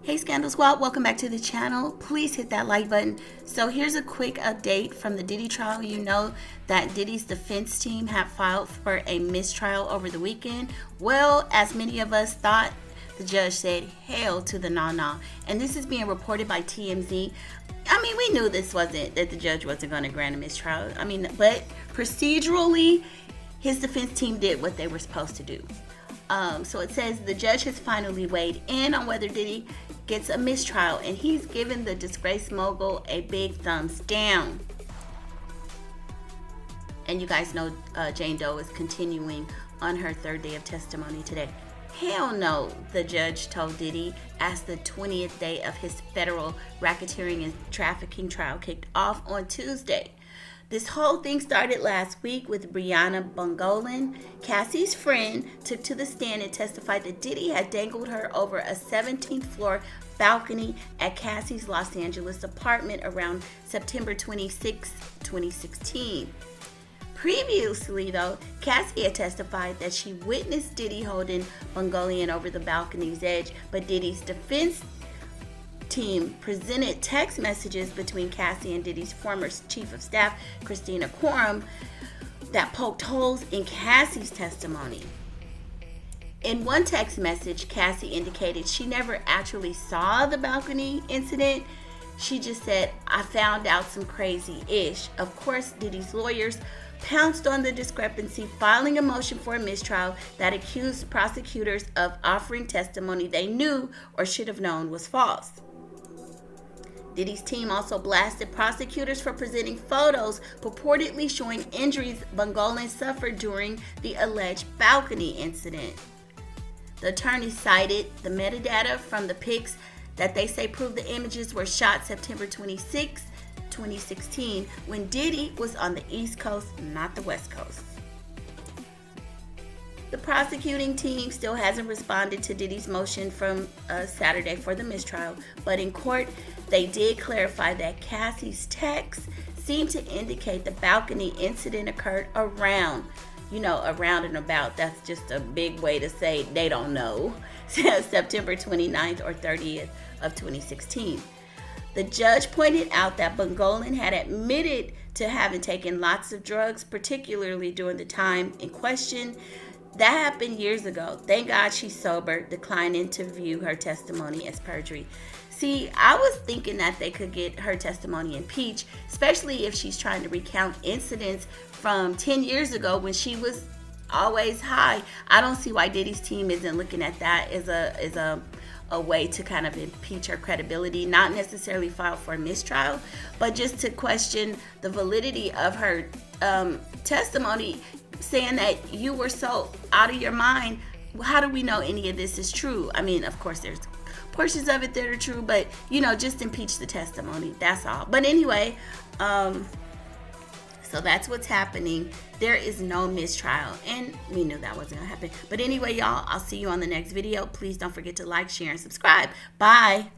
Hey Scandal Squad, welcome back to the channel. Please hit that like button. So here's a quick update from the Diddy trial. You know that Diddy's defense team had filed for a mistrial over the weekend. Well, as many of us thought, the judge said hell to the nah. And this is being reported by TMZ. I mean, we knew this wasn't, that the judge wasn't going to grant a mistrial. I mean, but procedurally, his defense team did what they were supposed to do. So it says the judge has finally weighed in on whether Diddy gets a mistrial, and he's given the disgraced mogul a big thumbs down. And you guys know Jane Doe is continuing on her third day of testimony today. Hell no, the judge told Diddy as the 20th day of his federal racketeering and trafficking trial kicked off on Tuesday. This whole thing started last week with Bryana Bongolan, Cassie's friend, took to the stand and testified that Diddy had dangled her over a 17th floor balcony at Cassie's Los Angeles apartment around September 26, 2016. Previously, though, Cassie had testified that she witnessed Diddy holding Bongolan over the balcony's edge, but Diddy's defense team presented text messages between Cassie and Diddy's former chief of staff, Christina Quorum, that poked holes in Cassie's testimony. In one text message, Cassie indicated she never actually saw the balcony incident. She just said, "I found out some crazy-ish." Of course, Diddy's lawyers pounced on the discrepancy, filing a motion for a mistrial that accused prosecutors of offering testimony they knew or should have known was false. Diddy's team also blasted prosecutors for presenting photos purportedly showing injuries Bongolan suffered during the alleged balcony incident. The attorney cited the metadata from the pics that they say proved the images were shot September 26, 2016, when Diddy was on the East Coast, not the West Coast. The prosecuting team still hasn't responded to Diddy's motion from Saturday for the mistrial, but in court, they did clarify that Cassie's texts seemed to indicate the balcony incident occurred around and about. That's just a big way to say they don't know. September 29th or 30th of 2016. The judge pointed out that Bongolan had admitted to having taken lots of drugs, particularly during the time in question. That happened years ago. Thank God she's sober, declining to view her testimony as perjury. See, I was thinking that they could get her testimony impeached, especially if she's trying to recount incidents from 10 years ago when she was always high. I don't see why Diddy's team isn't looking at that as a way to kind of impeach her credibility, not necessarily file for a mistrial, but just to question the validity of her testimony, saying that you were so out of your mind. How do we know any of this is true? I mean, of course, there's portions of it that are true, but, just impeach the testimony. That's all. But anyway, so that's what's happening. There is no mistrial, and we knew that wasn't going to happen. But anyway, y'all, I'll see you on the next video. Please don't forget to like, share, and subscribe. Bye.